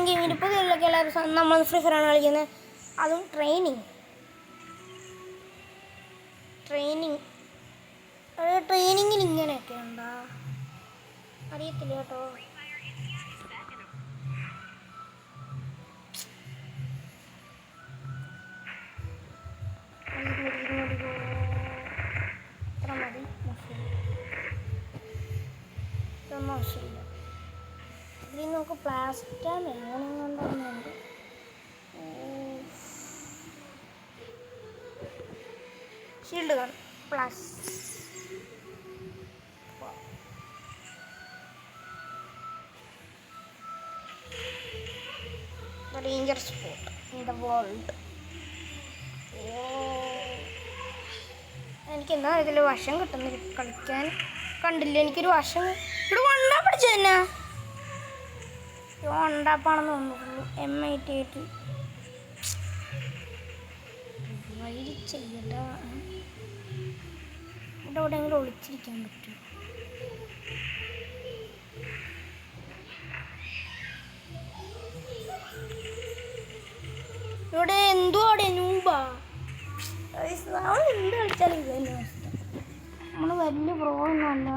ഗെയിമിൽ ഇപ്പോൾ ഇതിലൊക്കെ എല്ലാവരും നമ്മൾ ഫ്രീ ഫയറാണ് കളിക്കുന്നത്. അതും ട്രെയിനിങ്ങിൽ ഇങ്ങനെയൊക്കെ ഉണ്ടോ അറിയത്തില്ല കേട്ടോ. അത്ര മതി. ഇതൊന്നും ആവശ്യമില്ല. ഇതിൽ നമുക്ക് പ്ലാസ്റ്റാൻ എങ്ങനെ കൊണ്ടുവന്നുണ്ട്. Shield gun plus danger spot in the world. എനിക്ക് എന്താ ഇതിൽ വശം കിട്ടുന്നില്ല കളിക്കാൻ. കണ്ടില്ല എനിക്കൊരു വശം ഇവിടെ വണ്ടാ പിടിച്ച തന്നെ വണ്ടാപ്പാണെന്ന് തോന്നുന്നു. M88 വഴി ചെയ്യണ്ട. ഇവിടെ എവിടെയെങ്കിലും ഒളിച്ചിരിക്കാൻ പറ്റും. ഇവിടെ എന്തോ അവിടെ നൂബാ എന്ത് കളിച്ചാലും ഇത് തന്നെ അവസ്ഥ. നമ്മൾ വലിയ പ്രോ ഒന്നുമല്ല.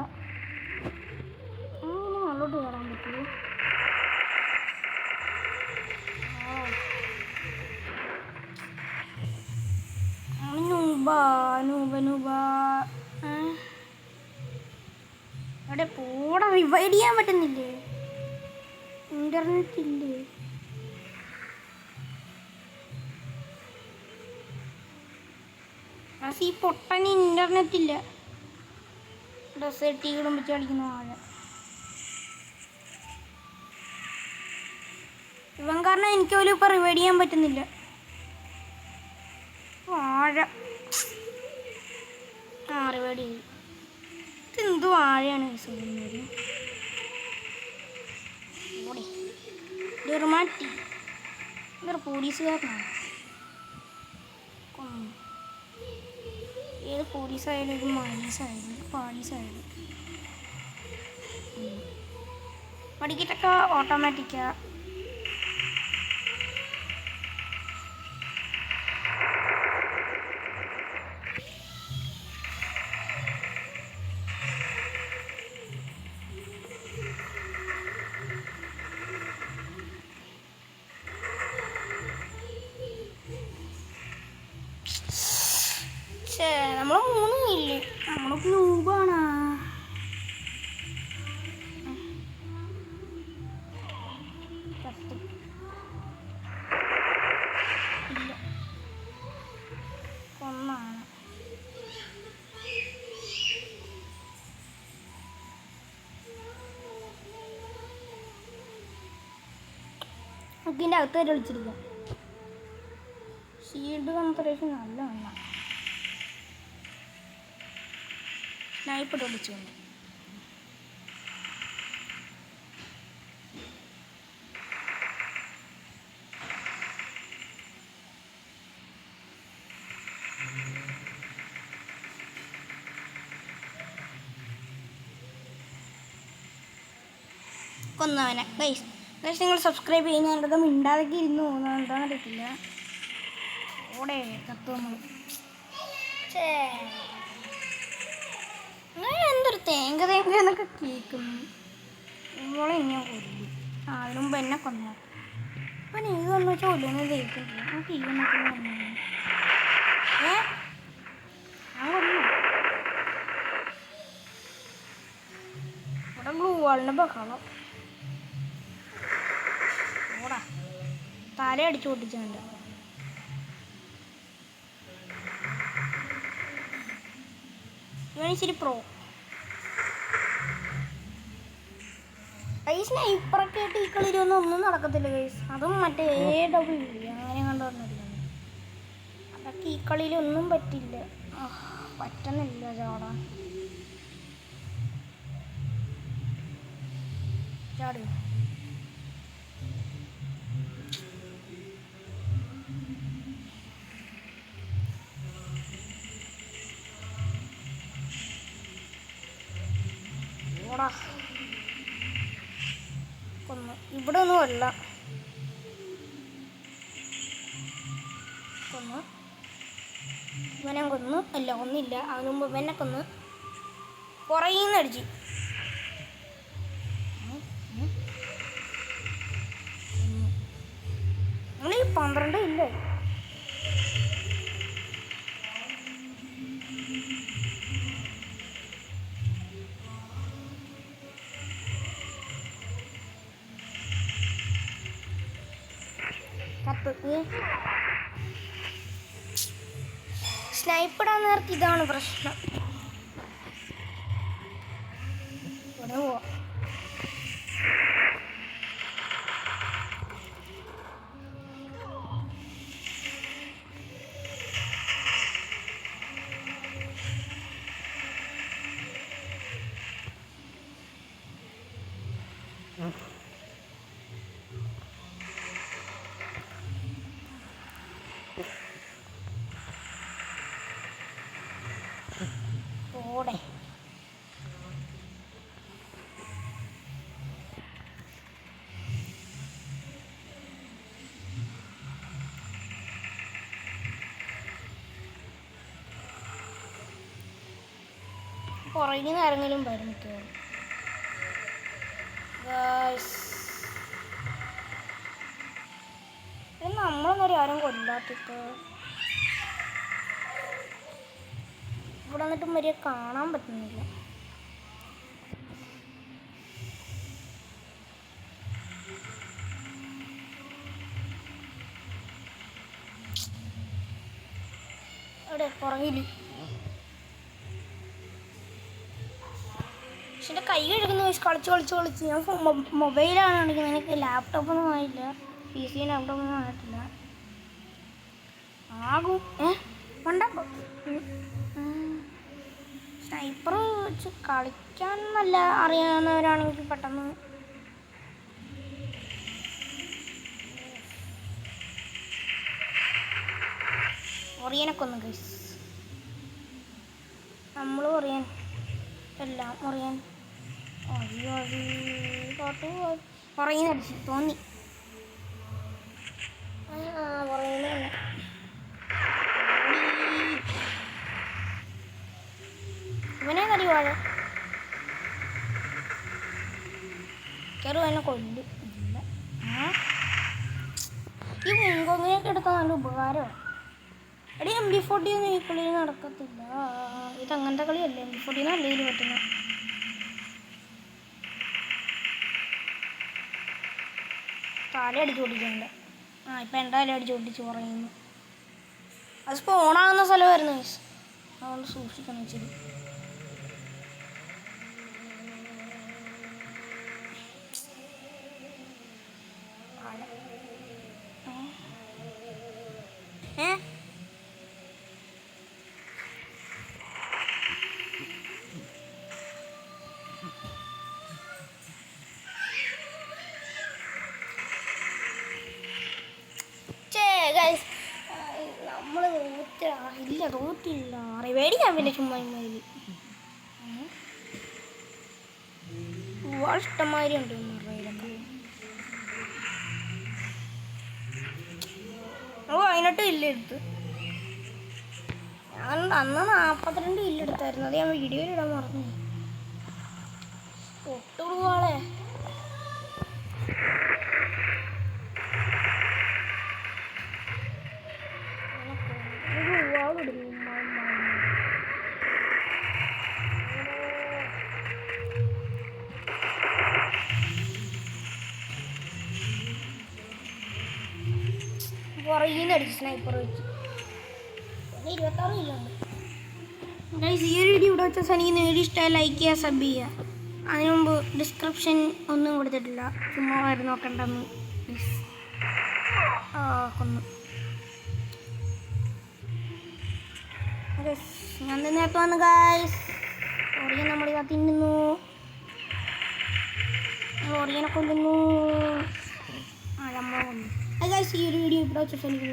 അങ്ങോട്ട് കയറാൻ പറ്റുമോ? അവിടെ പോടെ റിവൈഡ് ചെയ്യാൻ പറ്റുന്നില്ലേ? ഇന്റർനെറ്റ് ഇല്ലേ? ഈ പൊട്ടന് ഇന്റർനെറ്റ് ഇല്ല. ഡ്രസ് ടീ കുടുംബിച്ച് കളിക്കുന്ന ആള് ഇവൻ കാരണം എനിക്ക് പോലും ഇപ്പം റിവൈഡ് ചെയ്യാൻ പറ്റുന്നില്ല. വാഴ റിവൈഡ് ചെയ്തു. ഇതെന്ത് വാഴയാണ് ഡെർമാറ്റി. ഇതൊരു പോലീസുകാരനാണ്. ഏത് പോലീസായാലും ഇത് മാലീസായാലും പാലീസായാലും പഠിക്കട്ടൊക്കെ ഓട്ടോമാറ്റിക്കാ. നമ്മൾ 3 ഇല്ലേ? നമ്മളിപ്പോൾ നൂബാണ്. ഇല്ല ഒന്നാണ്. ഇതിൻ്റെ അകത്ത് വരെ വിളിച്ചിരിക്കാം. ഷീൽഡ് കോൺസെൻട്രേഷൻ നല്ല ഒന്നാണ്. സ്നൈപ്പ് വിളിച്ചു കൊണ്ട് കൊന്നവനെ. ഗൈസ് നിങ്ങൾ സബ്സ്ക്രൈബ് ചെയ്യുന്നതൊക്കെ മിണ്ടാതൊക്കെ ഇരുന്ന് പോകുന്നത് എന്താണെന്ന് അറിയത്തില്ല. ഓടെ കത്തുന്നു. എന്തൊരു തേങ്ങ എന്നൊക്കെ കേൾക്കുന്നു. ഇവളെ ഞാൻ കൊല്ലു. അതിന് മുമ്പ് എന്നെ കൊന്നു. അപ്പം ഇത് വന്നു വെച്ചാൽ ഒല്ലുന്നത് കേൾക്കുന്നില്ല. നമുക്ക് ഈ എന്നൊക്കെ കൊന്നു. ഞാൻ കൊന്നു. ഇവിടെ ഗ്ലൂ വാളിൻ്റെ ബഹളം. ഓടാ തല അടിച്ചു പൊട്ടിച്ചുണ്ട്. ഇവനിച്ചിരി പ്രോ. ഗൈസ് സ്നൈപ്പറൊക്കെ ആയിട്ട് ഈ കളിയിലൊന്നും നടക്കത്തില്ല ഗൈസ്. അതും മറ്റേ AW അങ്ങനെ കണ്ടു പറഞ്ഞില്ല. അതൊക്കെ ഈ കളിയിലൊന്നും പറ്റില്ല. പറ്റുന്നില്ല ചാടാൻ. ചാടുക. ഇവിടെ ഒന്നുമല്ല. കൊന്നു. ഇവനെ കൊന്നു. അല്ല ഒന്നില്ല, അതിന് മുമ്പ് ഇവനെ കൊന്ന് പുറകിന്ന് അടിച്ച്. നമ്മളീ 12 ഇല്ലേ? സ്നൈപ്പിടാൻ നേരത്തെ ഇതാണ് പ്രശ്നം. ഇവിടെ പോവാ. ഓടെ പുറകിൽ നിന്ന് ആരെങ്കിലും വരും മിക്കവാറും. നമ്മളൊന്നും ആരും കൊല്ലാത്തിട്ട് ഇവിടെ വന്നിട്ടും വരെ കാണാൻ പറ്റുന്നില്ല. അവിടെ പുറകിൽ പക്ഷെ എൻ്റെ കൈ കഴുകുന്ന കളിച്ച് ഞാൻ മൊബൈലാണ് കാണിക്കുന്നത്. എനിക്ക് ലാപ്ടോപ്പൊന്നും ആയില്ല, PC ലാപ്ടോപ്പൊന്നും ആയിട്ടില്ല. ആകും സ്നൈപ്പർ വെച്ച് കളിക്കാൻ നല്ല അറിയാവുന്നവരാണെങ്കിൽ പെട്ടെന്ന് ഒറിയനൊക്കെ ഒന്ന് ഗൈസ്. നമ്മൾ ഒറിയൻ എല്ലാം ഒറിയൻ പുറകിൽ അടിച്ച് തോന്നി. പുറകിൽ ഇവനെ കടി വാഴ കയറി എന്നെ കൊല്ലു. ഇല്ല, ഈ മുൻകൊങ്ങിനൊക്കെ എടുത്താൽ നല്ല ഉപകാരമാണ്. എടി MB40 ഒന്നും ഈ കളിയിൽ നടക്കത്തില്ല. ഇത് അങ്ങനത്തെ കളിയല്ലേ, MB40 നല്ല രീതിയിൽ പറ്റുന്ന. തല അടിച്ച് ഓടിക്കണ്ട. ഇപ്പം എന്തായാലും അടിച്ച് ഓടിച്ച് പറയുന്നു. അത് സ്പോണാകുന്ന സ്ഥലമായിരുന്നു, അതുകൊണ്ട് സൂക്ഷിക്കണം ഇച്ചിരി. നമ്മൾ തോറ്റില്ല പേടിക്കാൻ പിന്നെ ചുമ്മാ ഇഷ്ടമാതിരി ഉണ്ട് റെയിലൊക്കെ. അതിനൊട്ടും ഇല്ലെടുത്ത് ഞാൻ അന്ന് 42 ഇല്ലെടുത്തായിരുന്നു. അത് ഞാൻ വീഡിയോയിൽ ഇടാൻ മറന്നു. ഒട്ടുകൊടുവാളെ പുറകിൽ നിന്ന് അടിച്ച് സ്നൈപ്പർ വെച്ച് 26 ഇല്ലുണ്ട്. ഈ ഒരു വീഡിയോ ഇവിടെ വെച്ചാൽ എനിക്ക് വീഡിയോ ഇഷ്ടമായി ലൈക്ക് ചെയ്യുക, സബ് ചെയ്യുക. അതിനു മുമ്പ് ഡിസ്ക്രിപ്ഷൻ ഒന്നും കൊടുത്തിട്ടില്ല, ചുമ്മാ വരെ നോക്കണ്ടെന്ന് പ്ലീസ്. കൊന്നു. ഞാൻ നേരത്തെ വന്നു ഗായ്സ്. ഒറിയൻ നമ്മൾ തിന്നുന്നു, ഒറിയനെ കൊല്ലുന്നു. നമ്മൾ കൊന്നു. ഗായ്സ് ഈ ഒരു വീഡിയോ ഇവിടെ വെച്ചിട്ട് എനിക്ക്